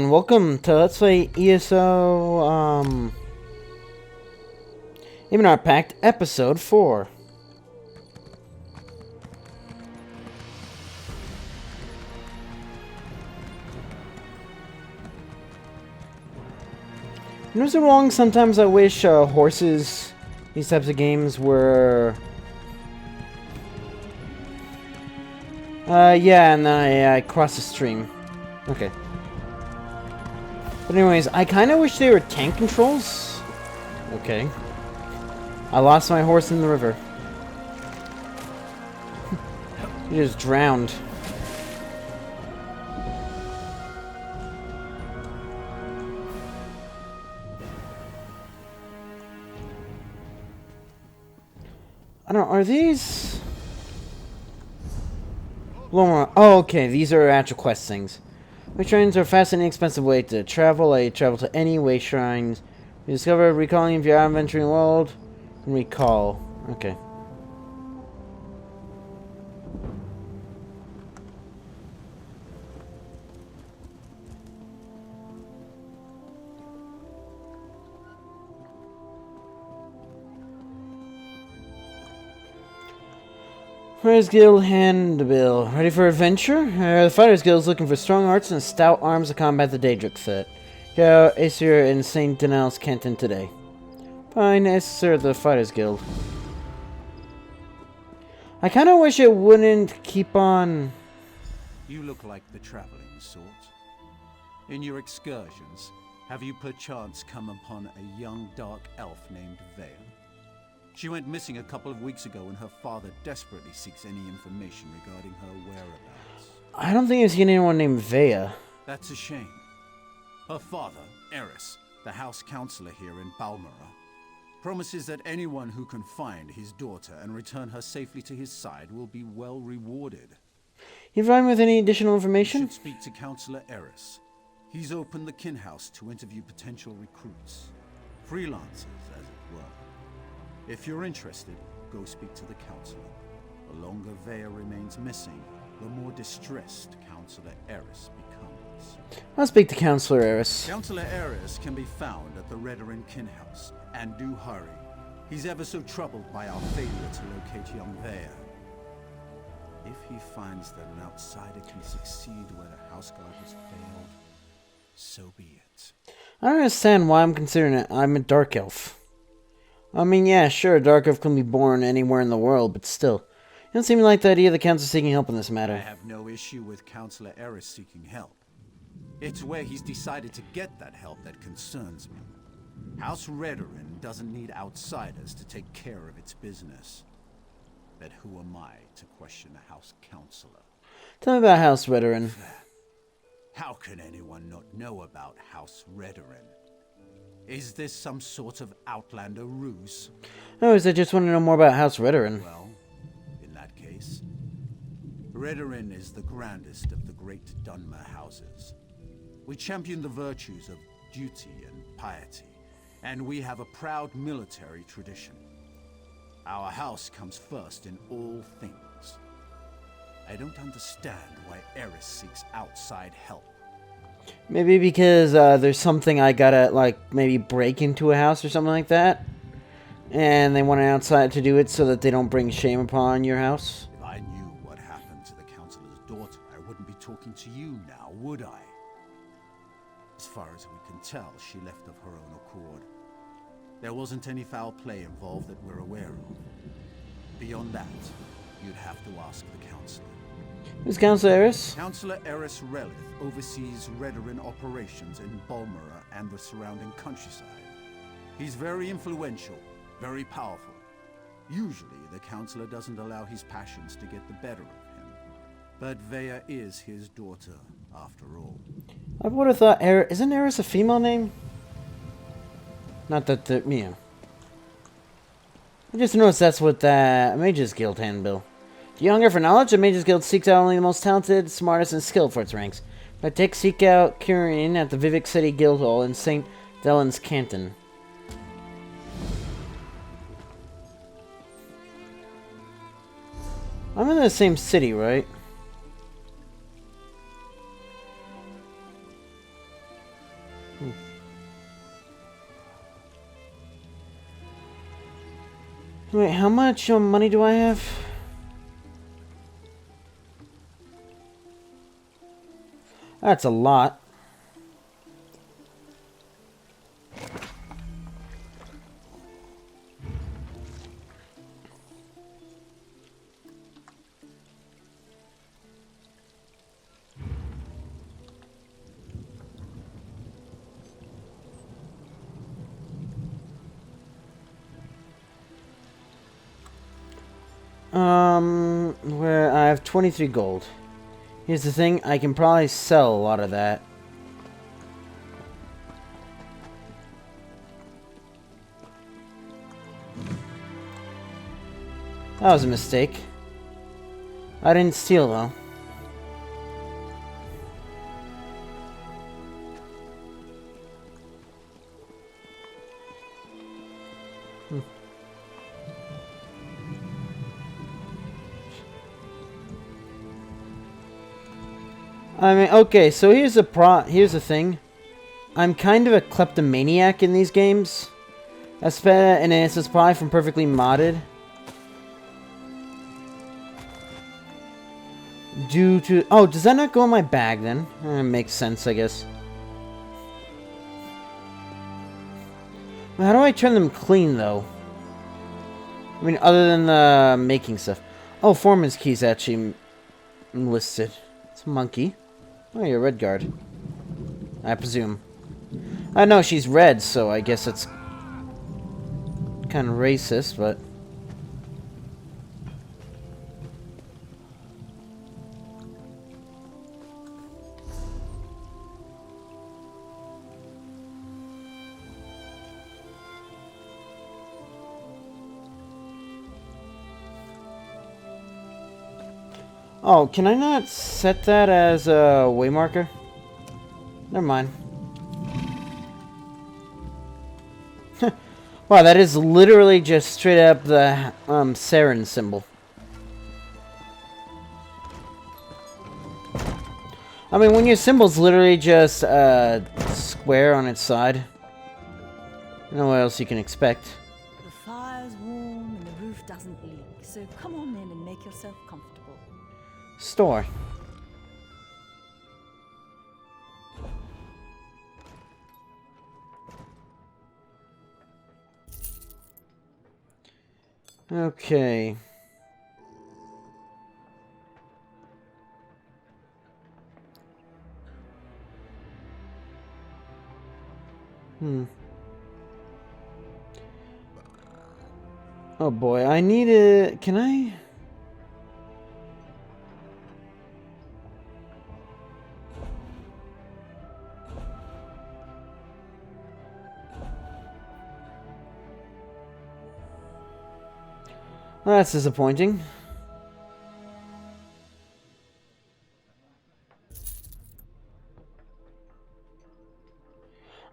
and welcome to Let's Play ESO, Ebonheart Pact, Episode 4. You know, so wrong, sometimes I wish, horses, these types of games were... yeah, and then I crossed the stream. Okay. But anyways, I kind of wish they were tank controls. Okay. I lost my horse in the river. He just drowned. I don't know, are these... Oh, okay, these are actual quest things. Way shrines are a fast and inexpensive way to travel. I travel to any way shrines. You discover recalling if you're out adventuring the world. And recall. Okay. Fighters Guild handbill. Ready for adventure? The Fighters Guild is looking for strong hearts and stout arms to combat the Daedric threat. Go Aesir in St. Denel's Canton today. Fine, Aesir, the Fighters Guild. I kind of wish it wouldn't keep on... You look like the traveling sort. In your excursions, have you perchance come upon a young dark elf named Vea? She went missing a couple of weeks ago and her father desperately seeks any information regarding her whereabouts. I don't think I've seen anyone named Vea. That's a shame. Her father, Eris, the house counselor here in Balmora, promises that anyone who can find his daughter and return her safely to his side will be well rewarded. You provide me with any additional information? You should speak to Counselor Eris. He's opened the kin house to interview potential recruits. Freelancers, as it were. If you're interested, go speak to the counselor. The longer Vea remains missing, the more distressed Counselor Eris becomes. I'll speak to Counselor Eris. Counselor Eris can be found at the Redoran kin house, and do hurry. He's ever so troubled by our failure to locate young Vea. If he finds that an outsider can succeed where the houseguard has failed, so be it. I don't understand why I'm considering it. I'm a dark elf. I mean, yeah, sure, a dark elf can be born anywhere in the world, but still. It doesn't seem like the idea of the council seeking help in this matter. I have no issue with Counselor Eris seeking help. It's where he's decided to get that help that concerns me. House Redoran doesn't need outsiders to take care of its business. But who am I to question a house counselor? Tell me about House Redoran. How can anyone not know about House Redoran? Is this some sort of outlander ruse? No, I just want to know more about House Redoran. Well, in that case, Redoran is the grandest of the great Dunmer houses. We champion the virtues of duty and piety, and we have a proud military tradition. Our house comes first in all things. I don't understand why Eris seeks outside help. Maybe because there's something I gotta, like, maybe break into a house or something like that. And they want an outside to do it so that they don't bring shame upon your house. If I knew what happened to the counselor's daughter, I wouldn't be talking to you now, would I? As far as we can tell, she left of her own accord. There wasn't any foul play involved that we're aware of. Beyond that, you'd have to ask the counselor. Who's Counselor Eris? Counselor Eris Relith oversees Redoran operations in Balmora and the surrounding countryside. He's very influential, very powerful. Usually, the counselor doesn't allow his passions to get the better of him. But Vea is his daughter, after all. I would have thought isn't Eris a female name? Not that, you know. I just noticed that's what the Mages Guild handbill. Do you hunger for knowledge? The Mages Guild seeks out only the most talented, smartest, and skilled for its ranks. But seek out Kyrian at the Vivek City Guild Hall in St. Dellen's Canton. I'm in the same city, right? Wait, how much money do I have? That's a lot. Where I have 23 gold. Here's the thing, I can probably sell a lot of that. That was a mistake. I didn't steal though. I mean, okay, so here's the thing. I'm kind of a kleptomaniac in these games. I spent an ESO supply from perfectly modded. Due to... Oh, does that not go in my bag then? Makes sense, I guess. How do I turn them clean, though? I mean, other than the making stuff. Oh, Foreman's key's actually listed. It's a monkey. Oh, you're a red guard. I presume. I know she's red, so I guess it's kind of racist, but... Oh, can I not set that as a waymarker? Never mind. Wow, that is literally just straight up the Saren symbol. I mean, when your symbol's literally just a square on its side, I don't know what else you can expect. The fire's warm and the roof doesn't leak, so come on in and make yourself comfortable. Store. Okay. Oh boy, I need a... Can I... Well, that's disappointing.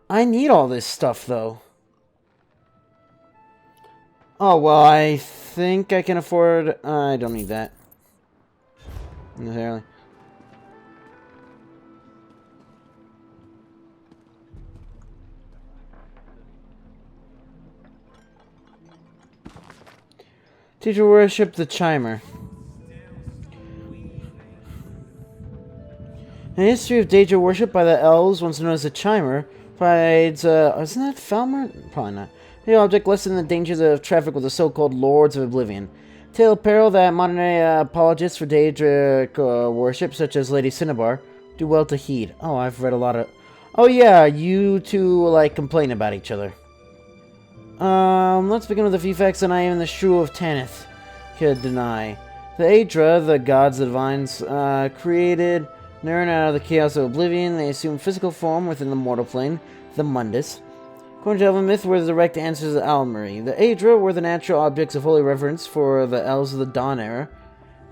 I need all this stuff, though. Oh, well, I think I can afford... I don't need that. Necessarily. Teacher worship the chimer. The history of Daedra worship by the elves, once known as the chimer, provides, isn't that Falmer? Probably not. The object lessen the dangers of traffic with the so-called Lords of Oblivion. Tale of peril that modern-day apologists for Daedric worship, such as Lady Cinnabar, do well to heed. Oh, I've read a lot of... Oh yeah, you two, like, complain about each other. Let's begin with a few facts that I am the Shrew of Tanith could deny. The Aedra, the gods, the divines, created Nirn out of the chaos of oblivion. They assume physical form within the mortal plane, the Mundus. According to Elven myth, were the direct answers of Almery. The Aedra were the natural objects of holy reverence for the elves of the Dawn era,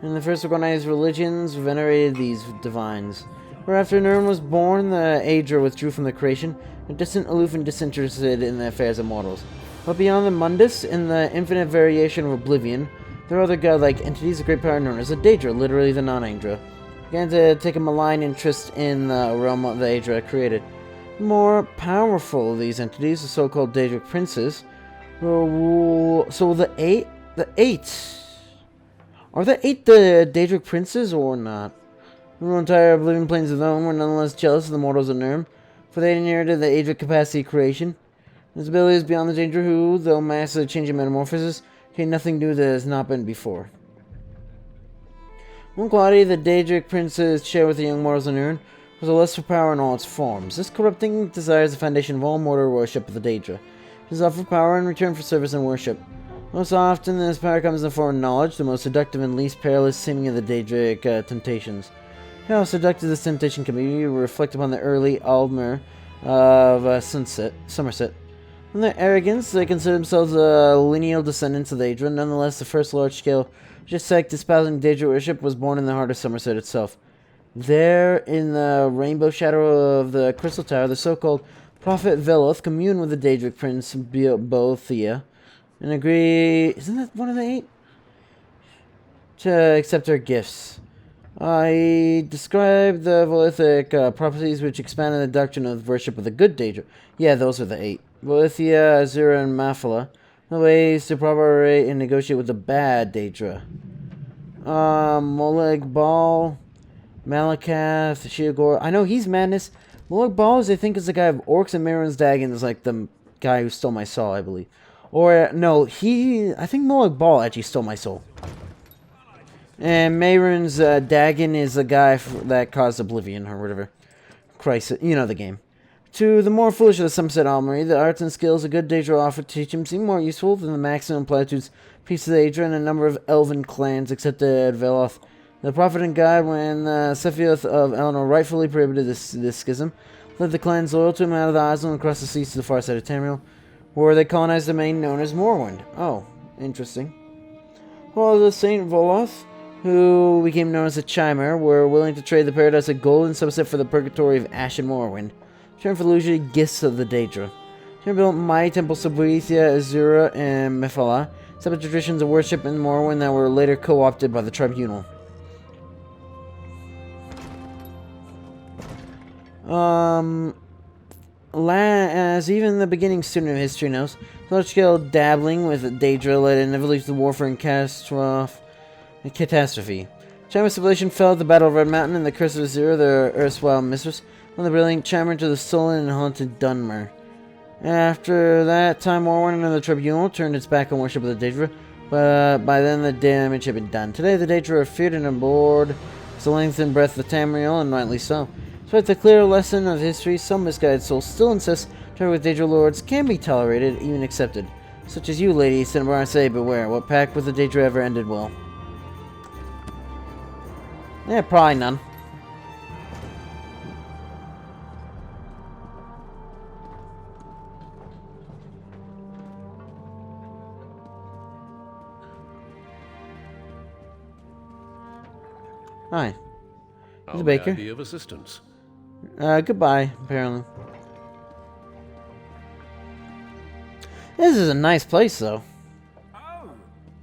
and the first organized religions venerated these divines. Whereafter Nirn was born, the Aedra withdrew from the creation, distant, aloof, and disinterested in the affairs of mortals. But beyond the Mundus, in the infinite variation of oblivion, there are other godlike entities of great power known as the Daedra, literally the non-Aedra, began to take a malign interest in the realm of the Aedra created. more powerful of these entities, the so-called Daedric princes, will rule. So the eight. Are the 8 the Daedric princes or not? The entire Oblivion Plains of them were nonetheless jealous of the mortals of Nurm, for they inherited the Daedric capacity of creation. His ability is beyond the danger who, though massive changing metamorphosis, can nothing new that has not been before. One quality the Daedric princes share with the young mortals of Nurm was a lust for power in all its forms. This corrupting desire is the foundation of all mortal worship of the Daedra. It is offered power in return for service and worship. Most often, this power comes in the form of knowledge, the most seductive and least perilous seeming of the Daedric temptations. How seductive this temptation can be reflect upon the early Aldmer of Somerset. In their arrogance, they consider themselves lineal descendants of the Daedra. Nonetheless, the first large-scale sect espousing Daedra worship was born in the heart of Somerset itself. There, in the rainbow shadow of the Crystal Tower, the so-called Prophet Veloth communed with the Daedric prince Boethia, and agree, isn't that one of the 8? To accept her gifts. I described the Volithic prophecies which expanded the doctrine of worship of the good Daedra. Yeah, those are the 8. Volithia, Azura, and Mafala. The ways to cooperate and negotiate with the bad Daedra. Molag Bal, Malakath, Gore. I know he's madness. Molag Bal, I think, is the guy of Orcs, and Marin's Dagon is like the guy who stole my soul, I believe. Or, no, I think Molag Bal actually stole my soul. And Mayron's Dagon is the guy that caused Oblivion, or whatever. Christ, you know the game. To the more foolish of the Somerset Almery, the arts and skills a good Daedra offered to teach him seem more useful than the maximum platitudes piece of the Daedra and a number of elven clans accepted Veloth. The prophet and god, when Sephioth of Eleanor rightfully prohibited this schism, led the clans loyal to him out of the island and across the seas to the far side of Tamriel, where they colonized the domain known as Morrowind. Oh, interesting. Well, the Saint Voloth, who became known as the Chimer, were willing to trade the paradise of gold and Somerset for the purgatory of ash and Morrowind, turned for the illusory gifts of the Daedra. They built mighty temples of Boethia, Azura, and Mephala, set up traditions of worship in Morrowind that were later co-opted by the Tribunal. As even the beginning student of history knows, large-scale dabbling with Daedra led inevitably to the warfare and catastrophe. Chimer's civilization fell at the Battle of Red Mountain, and the curse of Azura, their erstwhile mistress, on the brilliant Chimer to the stolen and haunted Dunmer. After that time, Morrowind and the Tribunal turned its back on worship of the Daedra, but by then the damage had been done. Today, the Daedra are feared and abhorred as the length and breadth of Tamriel, and rightly so. Despite the clear lesson of history, some misguided souls still insist trade with Daedra lords can be tolerated, even accepted. Such as you, Lady Cinnabar, say, beware. What pact with the Daedra ever ended well? Yeah, probably none. Hi. He's a baker. How may I be of assistance? Goodbye, apparently. This is a nice place, though. Oh,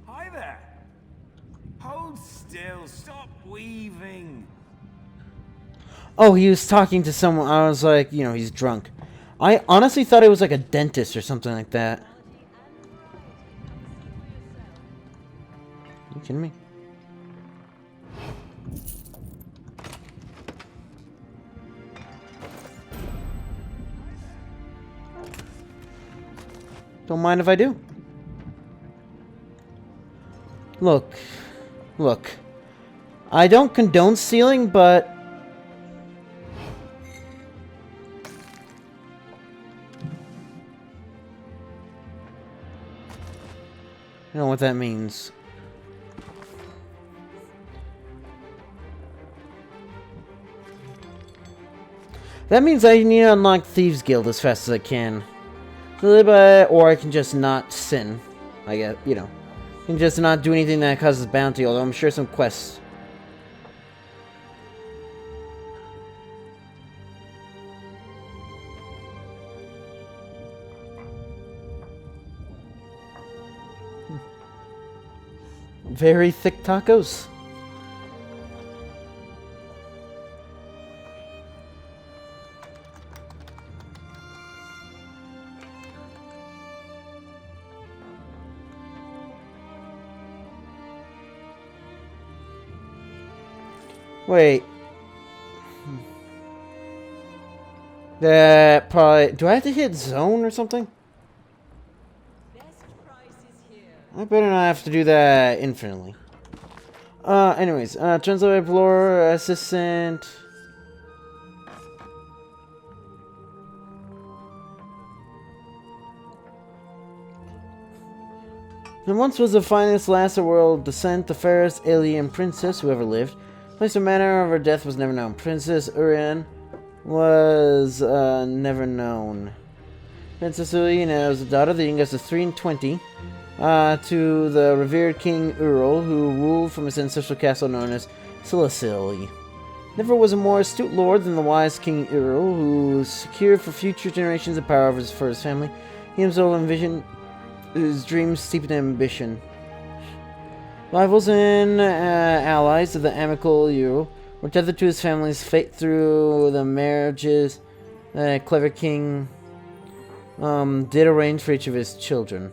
hi there. Hold still, stop weaving. Oh, he was talking to someone. I was like, you know, he's drunk. I honestly thought it was like a dentist or something like that. Are you kidding me? Don't mind if I do. Look. Look. I don't condone stealing, but... I don't know what that means. That means I need to unlock Thieves Guild as fast as I can. Or I can just not sin. I guess, you know. I can just not do anything that causes bounty, although I'm sure some quests. Very thick tacos. Wait. That probably... Do I have to hit zone or something? I better not have to do that infinitely. Anyways, translator, Ep4, assistant... There once was the finest last of world descent, the fairest alien princess who ever lived. Place or manner of her death was never known. Princess Urian was never known. Princess Urian was the daughter of the youngest of 3 and 20 to the revered King Uril, who ruled from his ancestral castle known as Silicili. Never was a more astute lord than the wise King Uril, who secured for future generations the power for his family. He himself envisioned his dreams steeped in ambition. Rivals and allies of the amicable Uril were tethered to his family's fate through the marriages the clever king did arrange for each of his children.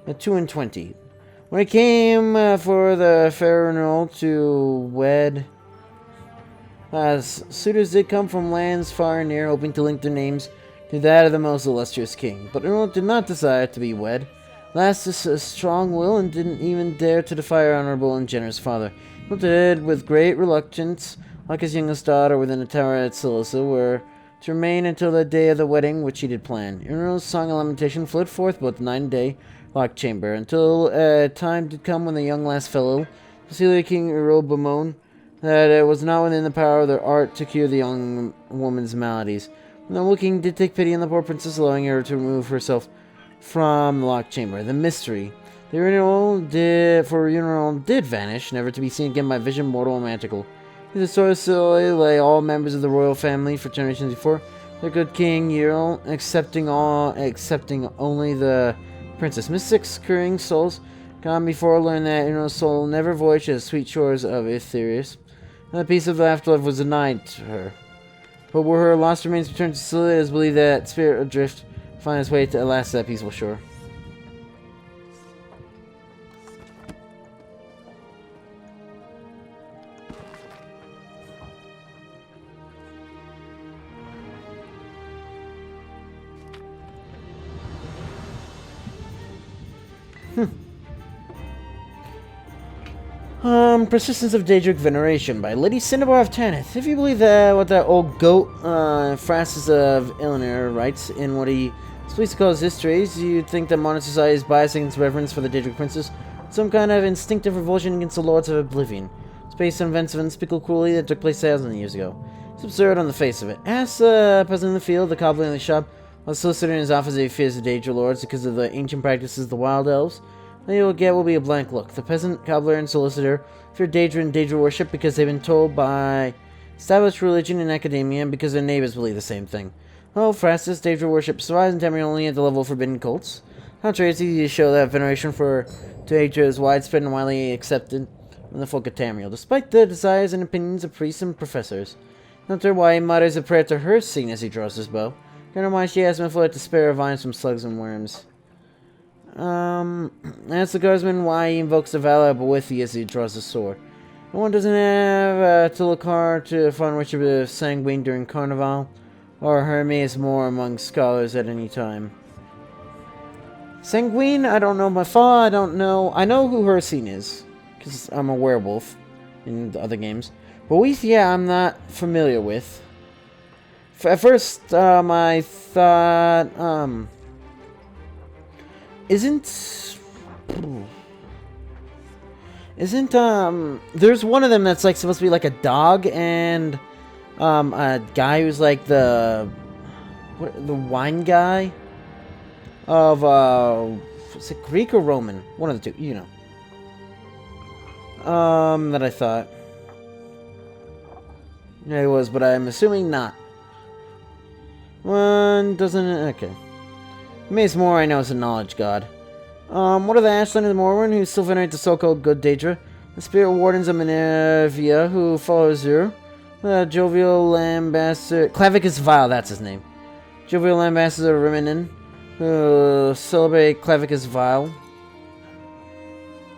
At 2 and 20. When it came for the funeral to wed, suitors did come from lands far and near, hoping to link their names to that of the most illustrious king. But Earl did not desire to be wed. Lasted a strong will and didn't even dare to defy her honorable and generous father. He did, with great reluctance, like his youngest daughter, within a tower at Cilicia, were to remain until the day of the wedding, which he did plan. Earl's song of lamentation flowed forth both night and day, locked chamber, until time did come when the young last fellow, Cecilia King Earl bemoaned that it was not within the power of their art to cure the young woman's maladies. The noble king did take pity on the poor princess, allowing her to remove herself from the locked chamber. The mystery. The urinal did vanish, never to be seen again by vision mortal or magical. In the soil lay all members of the royal family for generations before. The good King Ural, excepting only the princess. Mystics, curing souls, gone before, learned that Urinal's soul never voyaged to the sweet shores of Etherius, and the peace of the afterlife was denied to her. But were her lost remains returned to Scylla, it is believed that spirit adrift find its way to at last that peaceful shore. Persistence of Daedric Veneration by Lady Cinnabar of Tanith. If you believe that what that old goat, Francis of Eleanor, writes in what he is pleased to call his histories, you'd think that modern society is biased against reverence for the Daedric princes, some kind of instinctive revulsion against the Lords of Oblivion. It's based on events of unspeakable cruelty that took place thousands of years ago. It's absurd on the face of it. Ask the peasant in the field, the cobbler in the shop, or the solicitor in his office if he fears the Daedric lords because of the ancient practices of the wild elves. All you'll get will be a blank look. The peasant, cobbler, and solicitor fear Daedra and Daedra worship because they've been told by established religion and academia and because their neighbors believe the same thing. Oh, Francis, Daedra worship survives in Tamriel only at the level of forbidden cults. Contrary, it's easy to show that veneration for Daedra is widespread and widely accepted from the folk of Tamriel, despite the desires and opinions of priests and professors. Not sure why he mutters a prayer to her scene as he draws his bow. Don't know why she asks Mephilet to spare her vines from slugs and worms. Ask the guardsman why he invokes the valor of Boethiah as he draws the sword. No one doesn't have to look hard to find which of the sanguine during Carnival, or Hermes more among scholars at any time. Sanguine, I don't know. Mephilet, I don't know. I know who her scene is, because I'm a werewolf in the other games. Boethiah, I'm not familiar with. At first, I thought, there's one of them that's like supposed to be like a dog and a guy who's like the wine guy of is it Greek or Roman? One of the two, you know. That I thought. Yeah, it was, but I'm assuming not. One doesn't okay. Mace Moore, I know, is a knowledge god. What are the Ashland and the Morwen who still venerate the so-called good Daedra? The spirit wardens of Minervia who follow Azur. The jovial ambassador... Clavicus Vile, that's his name. Jovial ambassador Riminin who celebrate Clavicus Vile.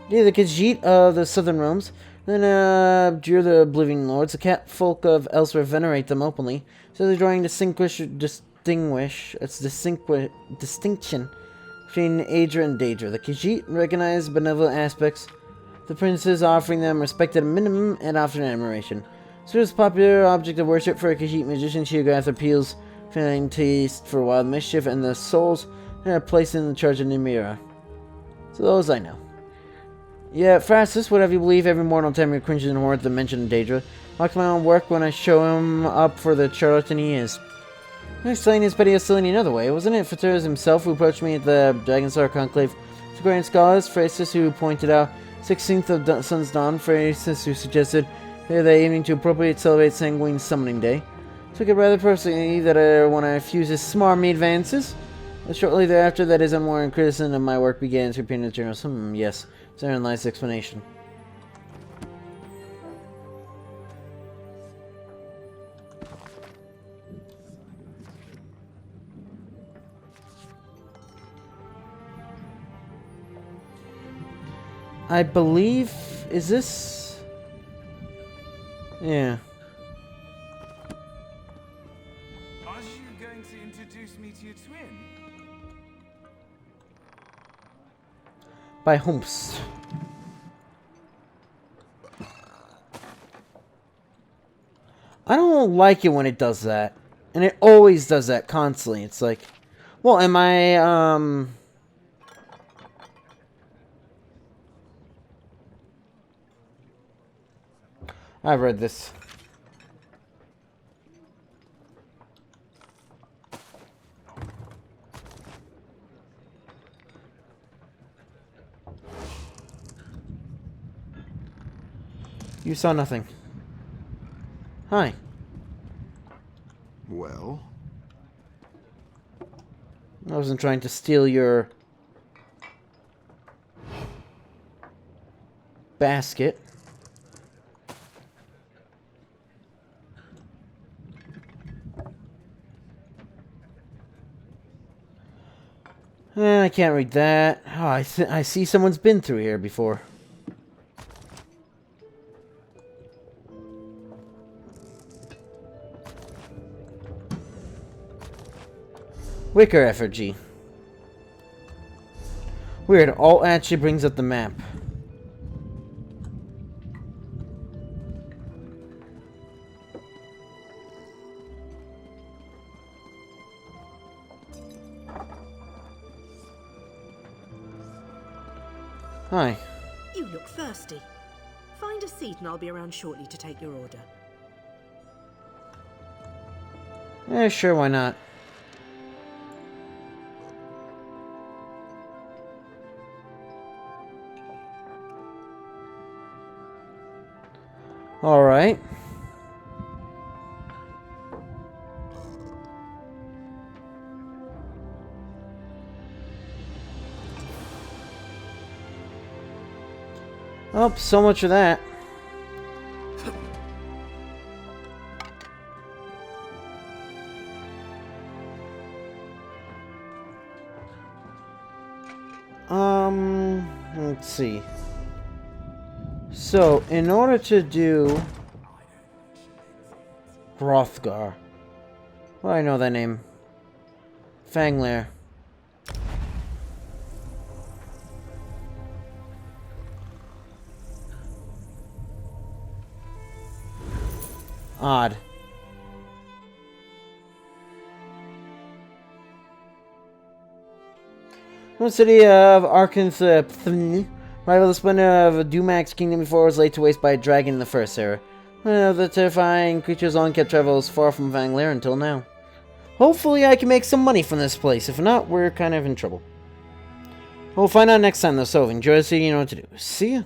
The Khajiit of the southern realms. Then abjure the Oblivion Lords. The cat folk of elsewhere venerate them openly, so they're drawing distinction between Aedra and Daedra. The Khajiit recognize benevolent aspects, the princes offering them respect at a minimum and often admiration. So it's a popular object of worship for a Khajiit magician. Sheogoth appeals feeling taste for wild mischief and the souls that are placed in the charge of Nimira. So those I know. Yeah, Francis, whatever you believe, every mortal time cringes in horror at the mention of Daedra. Mocks my own work when I show him up for the charlatan he is. I'm explaining his petty hostility another way. Wasn't it Phaetus himself who approached me at the Dragonstar Conclave? The Grand Scholars, Francis who pointed out 16th of Sun's Dawn, Francis who suggested they're aiming to appropriately celebrate Sanguine Summoning Day. Took it rather personally that when I refused his smarmy advances. And shortly thereafter, that his unwarranted criticism of my work began to appear in the journals. Yes. Therein lies the explanation. I believe... Is this... Yeah. Are you going to introduce me to your twin? By whomst? I don't like it when it does that. And it always does that constantly. It's like, well, am I, I've read this. You saw nothing. Hi. Well? I wasn't trying to steal your basket. I can't read that. Oh, I see someone's been through here before. Wicker effigy. Weird, alt actually brings up the map. Hi. You look thirsty. Find a seat and I'll be around shortly to take your order. Yeah, sure, why not? Alright. Oh, so much for that. Let's see. So, in order to do Hrothgar, well, I know that name. Fanglair. Odd. The city of Arkanthep, rival the splendor of Dumax's kingdom before it was laid to waste by a dragon in the First Era. The terrifying creature's on kept travels far from Fanglair until now. Hopefully I can make some money from this place. If not, we're kind of in trouble. We'll find out next time though, so enjoy the city, you know what to do. See ya!